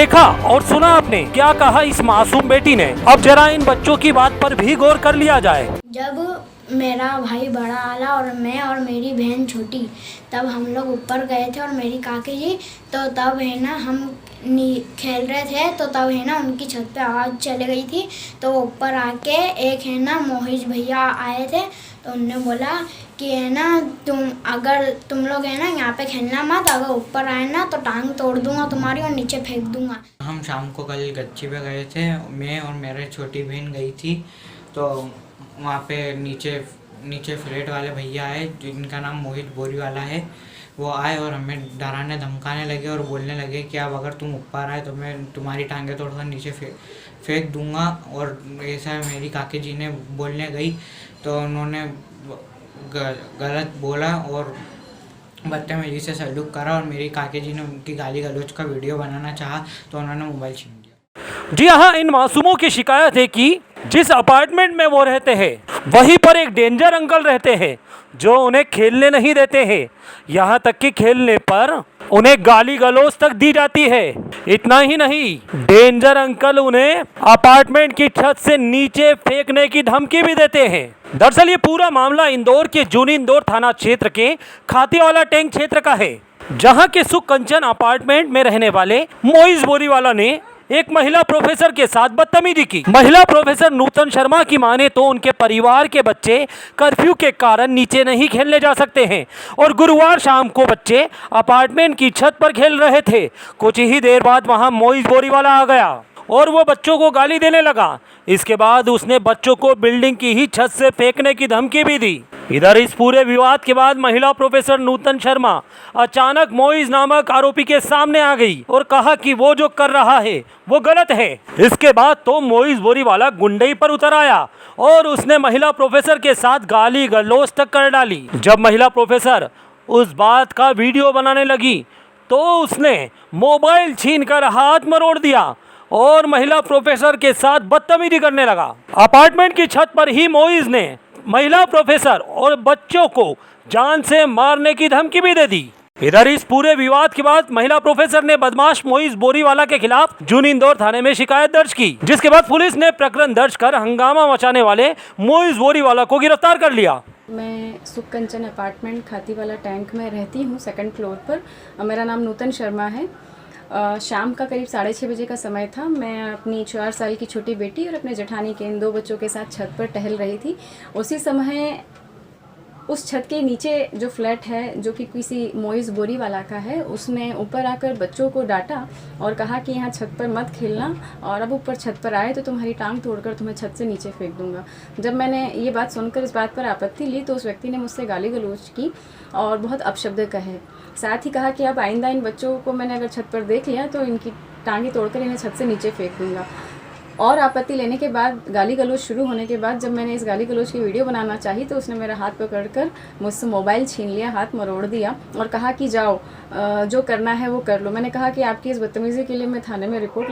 देखा और सुना आपने क्या कहा इस मासूम बेटी ने। अब जरा इन बच्चों की बात पर भी गौर कर लिया जाए। जब मेरा भाई बड़ा आला और मैं और मेरी बहन छोटी, तब हम लोग ऊपर गए थे और मेरी काकी जी, तो तब है ना हम खेल रहे थे, तो तब है ना उनकी छत पे आवाज़ चली गई थी। तो ऊपर आके एक है ना मोहिश भैया आए थे, तो उनने बोला कि है ना अगर तुम लोग है ना यहाँ पे खेलना मत, अगर ऊपर आए ना तो टांग तोड़ दूंगा तुम्हारी और नीचे फेंक दूंगा। हम शाम को कल गच्ची पे गए थे, मैं और मेरी छोटी बहन गई थी। तो वहाँ पे नीचे फ्लैट वाले भैया आए जिनका नाम मोहित बोरीवाला है। वो आए और हमें डराने धमकाने लगे और बोलने लगे कि अब अगर तुम ऊपर आए तो मैं तुम्हारी टांगें तोड़कर नीचे फेंक दूंगा। और ऐसा मेरी काकी जी ने बोलने गई तो उन्होंने गलत बोला और बदतमीजी से सलूक करा और मेरी काकी जी ने उनकी गाली गलौज का वीडियो बनाना चाहा तो उन्होंने मोबाइल छीन लिया। जी हाँ, इन मासूमों की शिकायत है कि जिस अपार्टमेंट में वो रहते हैं वहीं पर एक डेंजर अंकल रहते हैं जो उन्हें खेलने नहीं देते हैं। यहाँ तक कि खेलने पर उन्हें गाली गलौज तक दी जाती है। इतना ही नहीं, डेंजर अंकल उन्हें अपार्टमेंट की छत से नीचे फेंकने की धमकी भी देते हैं। दरअसल ये पूरा मामला इंदौर के जूनी इंदौर थाना क्षेत्र के खातीवाला टैंक क्षेत्र का है, जहां के सुख कंचन अपार्टमेंट में रहने वाले मोइज बोरीवाला ने एक महिला प्रोफेसर के साथ बदतमीजी की। महिला प्रोफेसर नूतन शर्मा की माने तो उनके परिवार के बच्चे कर्फ्यू के कारण नीचे नहीं खेलने जा सकते हैं और गुरुवार शाम को बच्चे अपार्टमेंट की छत पर खेल रहे थे। कुछ ही देर बाद वहां मोइज बोरीवाला आ गया और वो बच्चों को गाली देने लगा। इसके बाद उसने बच्चों को बिल्डिंग की ही छत से फेंकने की धमकी भी दी। इधर इस पूरे विवाद के बाद महिला प्रोफेसर नूतन शर्मा अचानक मोइज नामक आरोपी के सामने आ गई और कहा कि वो जो कर रहा है वो गलत है। इसके बाद तो मोइज बोरीवाला गुंडई पर उतर आया और उसने महिला प्रोफेसर के साथ गाली गलौज तक कर डाली। जब महिला प्रोफेसर उस बात का वीडियो बनाने लगी तो उसने मोबाइल छीनकर हाथ मरोड़ दिया और महिला प्रोफेसर के साथ बदतमीजी करने लगा। अपार्टमेंट की छत पर ही मोइज ने महिला प्रोफेसर और बच्चों को जान से मारने की धमकी भी दे दी। इधर इस पूरे विवाद के बाद महिला प्रोफेसर ने बदमाश मोइज बोरीवाला के खिलाफ जूनी इंदौर थाने में शिकायत दर्ज की, जिसके बाद पुलिस ने प्रकरण दर्ज कर हंगामा मचाने वाले मोइज बोरीवाला को गिरफ्तार कर लिया। मैं सुख कंचन अपार्टमेंट खातीवाला टैंक में रहती हूँ, 2nd फ्लोर पर। मेरा नाम नूतन शर्मा है। शाम का करीब 6:30 बजे का समय था। मैं अपनी 4 साल की छोटी बेटी और अपने जेठानी के इन 2 बच्चों के साथ छत पर टहल रही थी। उसी समय उस छत के नीचे जो फ्लैट है जो कि किसी मोइज बोरीवाला का है, उसने ऊपर आकर बच्चों को डांटा और कहा कि यहाँ छत पर मत खेलना और अब ऊपर छत पर आए तो तुम्हारी टांग तोड़कर तुम्हें छत से नीचे फेंक दूंगा। जब मैंने ये बात सुनकर इस बात पर आपत्ति ली तो उस व्यक्ति ने मुझसे गाली गलौज की और बहुत अपशब्द कहे। साथ ही कहा कि अब आइंदा इन बच्चों को मैंने अगर छत पर देख लिया तो इनकी टांगें तोड़कर इन्हें छत से नीचे फेंक दूंगा। और आपत्ति लेने के बाद, गाली गलौज शुरू होने के बाद, जब मैंने इस गाली गलौज की वीडियो बनाना चाही तो उसने मेरा हाथ पकड़कर मुझसे मोबाइल छीन लिया, हाथ मरोड़ दिया और कहा कि जाओ जो करना है वो कर लो। मैंने कहा कि आपकी इस बदतमीज़ी के लिए मैं थाने में रिपोर्ट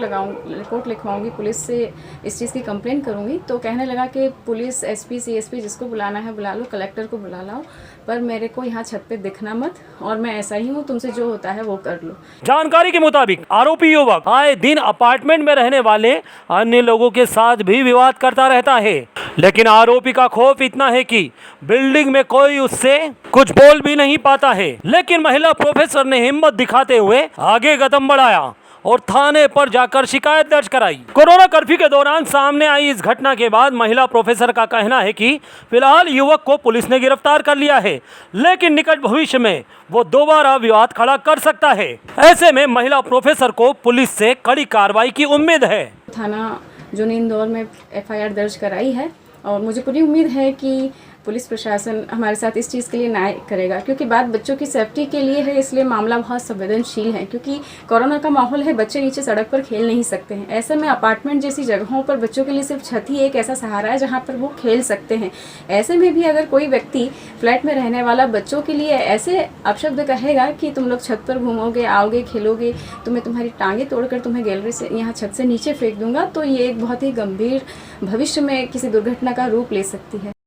लिखवाऊंगी, पुलिस से इस चीज़ की कंप्लेंट करूंगी। तो कहने लगा कि पुलिस, एसपी, सीएसपी जिसको बुलाना है बुला लो, कलेक्टर को बुला लाओ, पर मेरे को यहाँ छत पे दिखना मत और मैं ऐसा ही हूँ, तुमसे जो होता है वो कर लो। जानकारी के मुताबिक आरोपी युवक आए दिन अपार्टमेंट में रहने वाले अन्य लोगों के साथ भी विवाद करता रहता है, लेकिन आरोपी का खौफ इतना है कि बिल्डिंग में कोई उससे कुछ बोल भी नहीं पाता है। लेकिन महिला प्रोफेसर ने हिम्मत दिखाते हुए आगे कदम बढ़ाया और थाने पर जाकर शिकायत दर्ज कराई। कोरोना कर्फ्यू के दौरान सामने आई इस घटना के बाद महिला प्रोफेसर का कहना है कि फिलहाल युवक को पुलिस ने गिरफ्तार कर लिया है, लेकिन निकट भविष्य में वो दोबारा विवाद खड़ा कर सकता है। ऐसे में महिला प्रोफेसर को पुलिस से कड़ी कार्रवाई की उम्मीद है। थाना जूनी इंदौर में FIR दर्ज कराई है और मुझे पूरी उम्मीद है कि पुलिस प्रशासन हमारे साथ इस चीज़ के लिए न्याय करेगा, क्योंकि बात बच्चों की सेफ्टी के लिए है, इसलिए मामला बहुत संवेदनशील है। क्योंकि कोरोना का माहौल है, बच्चे नीचे सड़क पर खेल नहीं सकते हैं। ऐसे में अपार्टमेंट जैसी जगहों पर बच्चों के लिए सिर्फ छत ही एक ऐसा सहारा है जहाँ पर वो खेल सकते हैं। ऐसे में भी अगर कोई व्यक्ति फ्लैट में रहने वाला बच्चों के लिए ऐसे अपशब्द कहेगा कि तुम लोग छत पर घूमोगे, आओगे, खेलोगे, तुम्हें तुम्हारी टांगें तोड़कर तुम्हें गैलरी से यहाँ छत से नीचे फेंक दूंगा, तो ये एक बहुत ही गंभीर भविष्य में किसी दुर्घटना का रूप ले सकती है।